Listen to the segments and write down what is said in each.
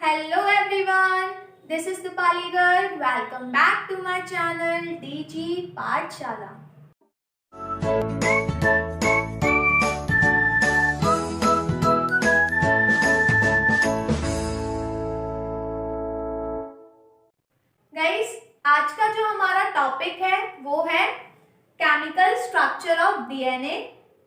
Hello everyone, this is Dupali Garg. Welcome back to my channel DG Pathshala. Guys, आज का जो हमारा topic है वो है chemical structure of DNA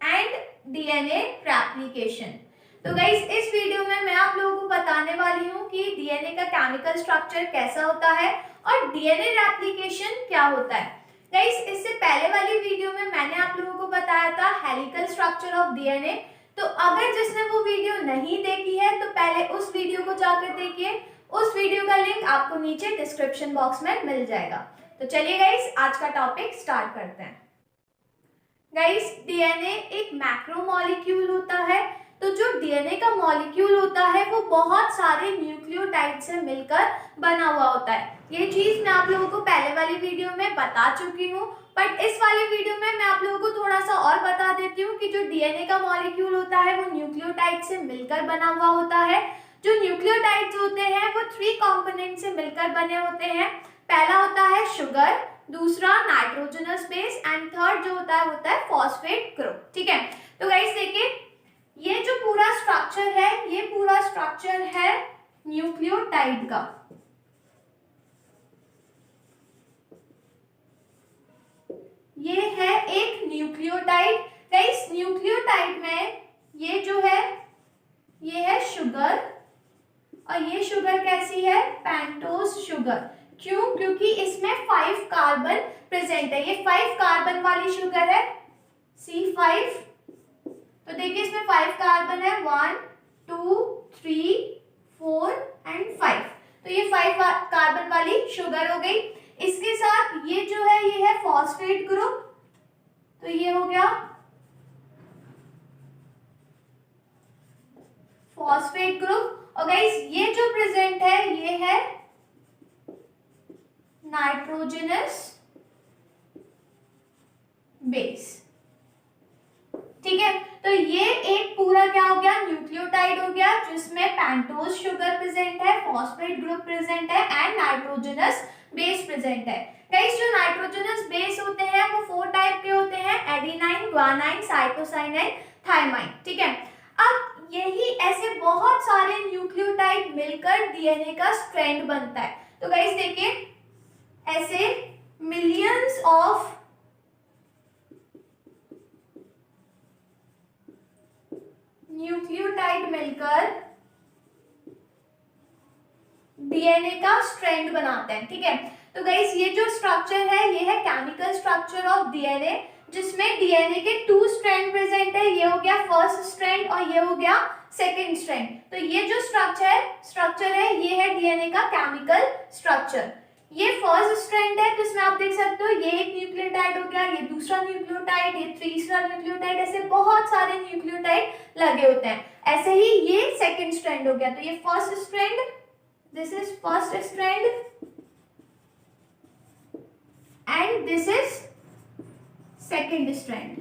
and DNA replication. तो गाइस इस वीडियो में मैं आप लोगों को बताने वाली हूँ कि डीएनए का केमिकल स्ट्रक्चर कैसा होता है और डीएनए रेप्लिकेशन क्या होता है। गाइस इससे पहले वाली वीडियो में मैंने आप लोगों को बताया था हेलिकल स्ट्रक्चर ऑफ डीएनए। तो अगर जिसने वो वीडियो नहीं देखी है तो पहले उस वीडियो को जाकर देखिए। उस वीडियो का लिंक आपको नीचे डिस्क्रिप्शन बॉक्स में मिल जाएगा। तो चलिए गाइस आज का टॉपिक स्टार्ट करते हैं। गाइस डीएनए एक मैक्रोमोलेक्यूल होता है। तो जो डीएनए का मॉलिक्यूल होता है वो बहुत सारे न्यूक्लियोटाइड से मिलकर बना हुआ होता है। ये चीज मैं आप लोगों को पहले वाली वीडियो में बता चुकी हूँ, बट इस वाली वीडियो में मैं आप लोगों को थोड़ा सा और बता देती हूँ कि जो डीएनए का मॉलिक्यूल होता है वो न्यूक्लियोटाइड से मिलकर बना हुआ होता है। जो न्यूक्लियोटाइड्स होते हैं वो 3 कंपोनेंट से मिलकर बने होते हैं। पहला होता है शुगर, दूसरा नाइट्रोजनस बेस एंड थर्ड जो होता है फॉस्फेट ग्रुप। ठीक है, तो गाइस देखिए ये जो पूरा स्ट्रक्चर है ये पूरा स्ट्रक्चर है न्यूक्लियोटाइड का। ये है एक न्यूक्लियोटाइड। गाइस न्यूक्लियोटाइड में ये जो है ये है शुगर और ये शुगर कैसी है, पेंटोज शुगर। क्यों? क्योंकि इसमें 5 कार्बन प्रेजेंट है। ये 5 कार्बन वाली शुगर है C5। तो देखिए इसमें 5 कार्बन है, 1 2 3 4 एंड 5। तो ये 5 कार्बन वाली शुगर हो गई। इसके साथ ये जो है ये है फॉस्फेट ग्रुप। तो ये हो गया फॉस्फेट ग्रुप। और गाइस ये जो प्रेजेंट है ये है नाइट्रोजनस बेस। ठीक है, तो ये एक पूरा क्या हो गया, न्यूक्लियोटाइड हो गया जिसमें पेंटोज शुगर प्रेजेंट है, फॉस्फेट ग्रुप प्रेजेंट है एंड नाइट्रोजनस बेस प्रेजेंट है। गाइस जो नाइट्रोजनस बेस होते हैं वो 4 टाइप के होते हैं, adenine, guanine, cytosine and thymine. ठीक है, अब यही ऐसे बहुत सारे न्यूक्लियोटाइड मिलकर डीएनए का स्ट्रैंड बनता है। तो गाइस देखिए ऐसे मिलियंस ऑफ न्यूक्लियोटाइड मिलकर डीएनए का स्ट्रैंड बनाते हैं। ठीक है, तो गाइस ये जो स्ट्रक्चर है ये है केमिकल स्ट्रक्चर ऑफ डीएनए, जिसमें डीएनए के 2 स्ट्रैंड प्रेजेंट है। ये हो गया फर्स्ट स्ट्रैंड और ये हो गया सेकंड स्ट्रैंड। तो ये जो स्ट्रक्चर है ये है डीएनए का केमिकल स्ट्रक्चर। ये फर्स्ट स्ट्रैंड है, तो इसमें आप देख सकते हो ये एक न्यूक्लियोटाइड हो गया, ये दूसरा न्यूक्लियोटाइड, ये तीसरा न्यूक्लियोटाइड, ऐसे बहुत सारे न्यूक्लियोटाइड लगे होते हैं। ऐसे ही ये सेकंड स्ट्रैंड हो गया। तो ये first strand, this is first strand and this is second strand.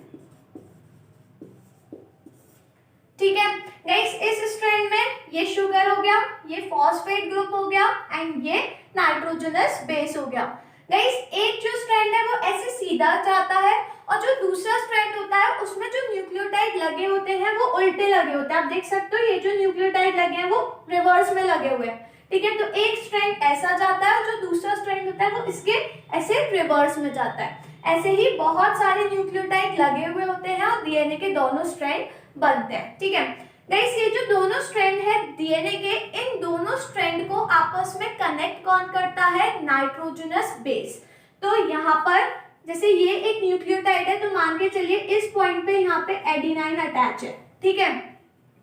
ठीक है गाइस, इस स्ट्रैंड में ये शुगर हो गया, ये फॉस्फेट ग्रुप हो गया एंड ये नाइट्रोजनस बेस हो गया। गाइस एक जो स्ट्रैंड है वो ऐसे सीधा जाता है और जो दूसरा स्ट्रैंड होता है उसमें जो न्यूक्लियोटाइड लगे होते हैं वो उल्टे लगे होते हैं। आप देख सकते हो ये जो न्यूक्लियोटाइड लगे हैं वो रिवर्स में लगे हुए हैं। ठीक है, तो एक स्ट्रैंड ऐसा जाता है और जो दूसरा स्ट्रैंड होता है वो इसके ऐसे रिवर्स में जाता है। ऐसे ही बहुत सारे न्यूक्लियोटाइड लगे हुए होते हैं और डीएनए के दोनों स्ट्रैंड बनते हैं। ठीक है गाइस, ये जो दोनों स्ट्रैंड है डीएनए के, इन दोनों स्ट्रैंड को आपस में कनेक्ट कौन करता है, नाइट्रोजनस बेस। तो यहाँ पर जैसे ये एक न्यूक्लियोटाइड है तो मान के चलिए इस पॉइंट पे यहाँ पे एडेनाइन अटैच है। ठीक है,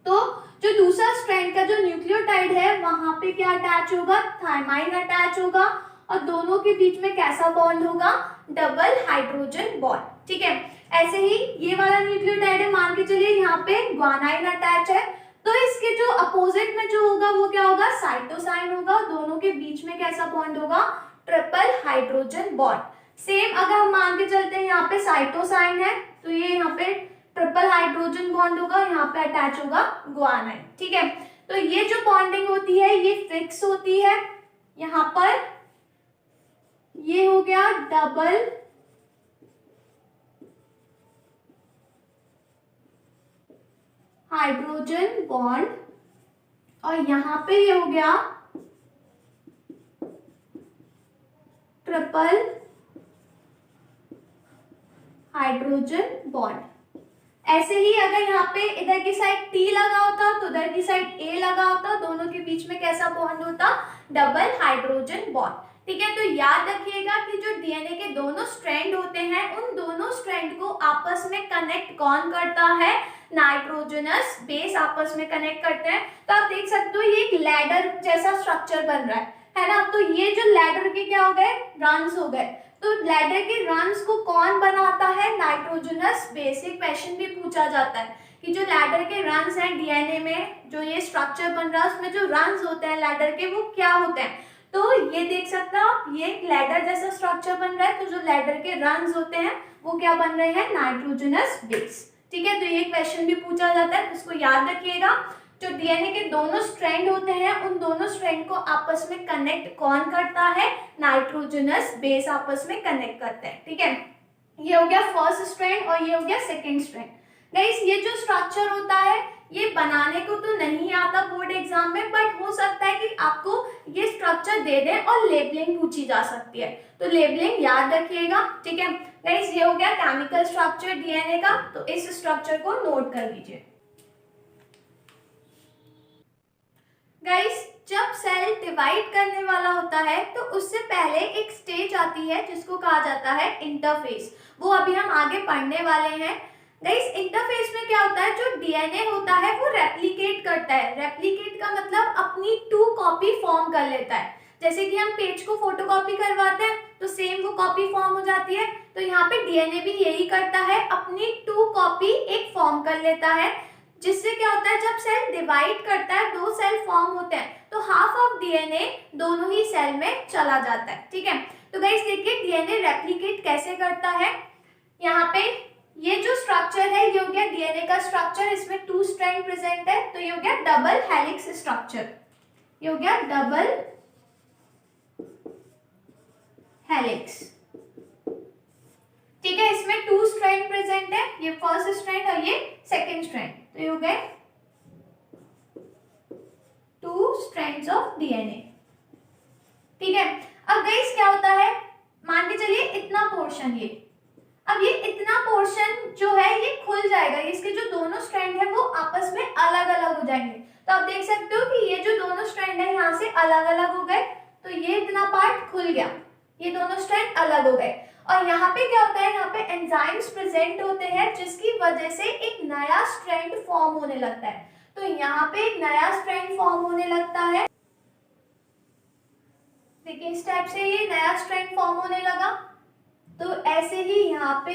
तो जो दूसरा स्ट्रैंड का जो न्यूक्लियोटाइड है वहां पे क्या अटैच होगा, थाइमाइन अटैच होगा और दोनों के बीच में कैसा बॉन्ड होगा, डबल हाइड्रोजन बॉन्ड। ठीक है, ऐसे ही ये वाला न्यूक्लियोटाइड है, मान के चलिए यहाँ पे ग्वानाइन अटैच है, तो इसके जो अपोजिट में जो होगा वो क्या होगा, साइटोसाइन होगा। दोनों के बीच में कैसा बॉन्ड होगा, ट्रिपल हाइड्रोजन बॉन्ड। सेम अगर हम मान के चलते हैं यहाँ पे साइटोसाइन है तो ये यहाँ पे ट्रिपल हाइड्रोजन बॉन्ड होगा, यहाँ पे अटैच होगा ग्वानाइन। ठीक है, तो ये जो बॉन्डिंग होती है ये ये फिक्स होती है। यहाँ पर ये हो गया डबल हाइड्रोजन बॉन्ड, और यहां पे ये हो गया ट्रिपल हाइड्रोजन बॉन्ड। ऐसे ही अगर यहाँ पे इधर की साइड T लगा होता तो उधर की साइड A लगा होता, दोनों के बीच में कैसा बॉन्ड होता, डबल हाइड्रोजन बॉन्ड। ठीक है, तो याद रखिएगा कि जो डीएनए के दोनों स्ट्रैंड होते हैं उन दोनों स्ट्रैंड को आपस में कनेक्ट कौन करता है, नाइट्रोजनस बेस आपस में कनेक्ट करते हैं। तो आप देख सकते हो ये एक लैडर जैसा स्ट्रक्चर बन रहा है ना। तो ये जो लैडर के क्या हो गए, रंस हो गए। तो लैडर के रंस को कौन बनाता है, नाइट्रोजनस बेस। एक क्वेश्चन भी पूछा जाता है कि जो लैडर के रंस हैं डीएनए में, जो ये स्ट्रक्चर बन रहा है उसमें जो रंस होते हैं लैडर के वो क्या होते हैं। तो ये देख सकते हो आप, ये एक लैडर जैसा स्ट्रक्चर बन रहा है। तो जो लैडर के रंस होते हैं वो क्या बन रहे हैं, नाइट्रोजनस बेस। ठीक है, तो ये क्वेश्चन भी पूछा जाता है, इसको याद रखिएगा। जो डीएनए के दोनों स्ट्रैंड होते हैं उन दोनों स्ट्रैंड को आपस में कनेक्ट कौन करता है, नाइट्रोजनस बेस आपस में कनेक्ट करते हैं। ठीक है, ये हो गया फर्स्ट स्ट्रैंड और ये हो गया सेकेंड स्ट्रैंड। गाइस ये जो स्ट्रक्चर होता है ये बनाने को तो नहीं आता बोर्ड एग्जाम में, बट हो सकता है कि आपको ये स्ट्रक्चर दे दें और लेबलिंग पूछी जा सकती है, तो लेबलिंग याद रखिएगा। ठीक है गाइस, ये हो गया केमिकल स्ट्रक्चर डीएनए का, तो इस स्ट्रक्चर को नोट कर लीजिए। गाइस जब सेल डिवाइड करने वाला होता है तो उससे पहले एक स्टेज आती है जिसको कहा जाता है इंटरफेस, वो अभी हम आगे पढ़ने वाले हैं। गाइस इंटरफेस में क्या होता है, जो डीएनए होता है वो रेप्लिकेट करता है। रेप्लिकेट का मतलब अपनी 2 कॉपी फॉर्म कर लेता है। जैसे कि हम पेज को फोटोकॉपी करवाते हैं तो सेम वो कॉपी फॉर्म हो जाती है, तो यहाँ पे डीएनए भी यही करता है, अपनी 2 कॉपी एक फॉर्म कर लेता है। जिससे क्या होता है, जब सेल डिवाइड करता है 2 सेल फॉर्म होते हैं तो हाफ ऑफ डीएनए दोनों ही सेल में चला जाता है। ठीक है, तो गाइस देखिए डीएनए रेप्लिकेट कैसे करता है। यहाँ पे ये जो स्ट्रक्चर है ये हो गया डीएनए का स्ट्रक्चर, इसमें 2 स्ट्रैंड प्रेजेंट है, तो ये हो गया डबल हेलिक्स स्ट्रक्चर। ये हो गया डबल हेलिक्स। ठीक है, इसमें 2 स्ट्रैंड प्रेजेंट है, ये फर्स्ट स्ट्रैंड और ये सेकंड स्ट्रैंड, तो ये हो गए 2 स्ट्रैंड्स ऑफ डीएनए। ठीक है, अब गाइस क्या होता है, मान के चलिए इतना पोर्शन, ये अब ये इतना पोर्शन जो है ये खुल जाएगा, इसके जो दोनों स्ट्रैंड है वो आपस में अलग अलग हो जाएंगे। तो आप देख सकते हो कि ये जो दोनों स्ट्रैंड है यहाँ से अलग अलग हो गए, तो ये इतना पार्ट खुल गया, ये दोनों स्ट्रैंड अलग हो गए। और यहाँ पे क्या होता है, यहाँ पे एंजाइम्स प्रेजेंट होते हैं जिसकी वजह से एक नया स्ट्रैंड फॉर्म होने लगता है। तो यहाँ पे एक नया स्ट्रैंड फॉर्म होने लगता है, देखिए इस टाइप से ये नया स्ट्रैंड फॉर्म होने लगा। तो ऐसे ही यहाँ पे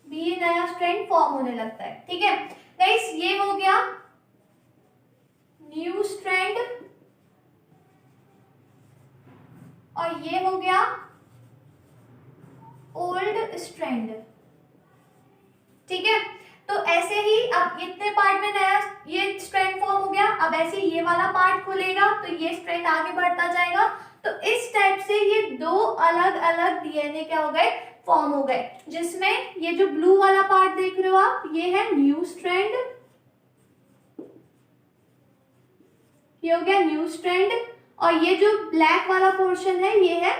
भी ये नया स्ट्रैंड फॉर्म होने लगता है। ठीक है गाइस, ये हो गया न्यू स्ट्रैंड और ये हो गया ओल्ड स्ट्रैंड। ठीक है, तो ऐसे ही अब इतने पार्ट में नया ये स्ट्रैंड फॉर्म हो गया, अब ऐसे ये वाला पार्ट खुलेगा तो ये स्ट्रैंड आगे बढ़ता जाएगा। तो इस टाइप से ये 2 अलग अलग डीएनए क्या हो गए, फॉर्म हो गए, जिसमें ये जो ब्लू वाला पार्ट देख रहे हो आप, ये है न्यू स्ट्रैंड, ये हो गया न्यू स्ट्रैंड, और ये जो ब्लैक वाला पोर्शन है ये है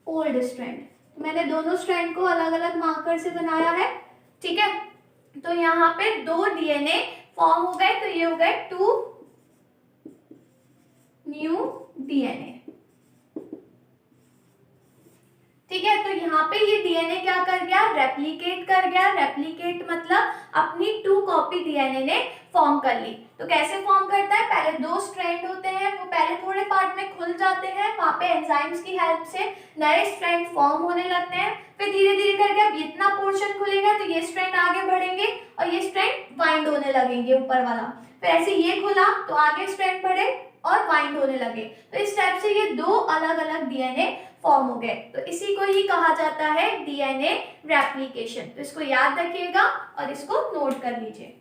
ओल्ड स्ट्रैंड। मैंने दोनों स्ट्रैंड को अलग अलग मार्कर से बनाया है। ठीक है, तो यहाँ पे 2 डीएनए फॉर्म हो गए, तो ये हो गए 2 न्यू डीएनए। ठीक है, तो यहाँ पे ये डीएनए क्या कर गया, रेप्लिकेट कर गया। रेप्लिकेट मतलब अपनी 2 कॉपी डीएनए ने फॉर्म कर ली। तो कैसे फॉर्म करता है, पहले 2 स्ट्रैंड होते हैं, वो पहले थोड़े पार्ट में खुल जाते हैं, वहां पे एंजाइम्स की हेल्प से नए स्ट्रैंड फॉर्म होने लगते हैं। फिर धीरे धीरे करके अब इतना पोर्शन खुलेगा तो ये स्ट्रैंड आगे बढ़ेंगे और ये स्ट्रैंड बाइंड होने लगेंगे ऊपर वाला। फिर ऐसे ये खुला तो आगे स्ट्रैंड बढ़े और बाइंड होने लगे। तो इस टाइप से ये 2 अलग अलग डीएनए फॉर्म हो गए, तो इसी को ही कहा जाता है डीएनए रेप्लिकेशन। तो इसको याद रखिएगा और इसको नोट कर लीजिए।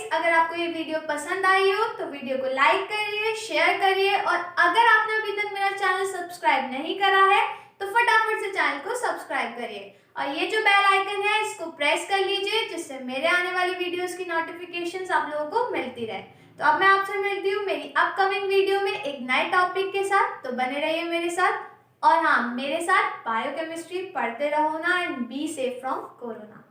अगर आपको ये वीडियो पसंद आई हो तो वीडियो को लाइक करिए, शेयर करिए और अगर आपने अभी तक मेरा चैनल सब्सक्राइब नहीं करा है तो फटाफट से चैनल को सब्सक्राइब करिए और ये जो बेल आइकन है इसको प्रेस कर लीजिए जिससे मेरे आने वाली वीडियोस की नोटिफिकेशंस आप लोगों को मिलती रहे। तो अब मैं आपसे मिलती हूँ मेरी अपकमिंग वीडियो में एक नए टॉपिक के साथ, तो बने रहिए मेरे साथ और हाँ, मेरे साथ बायोकेमिस्ट्री पढ़ते रहो ना and be safe from corona.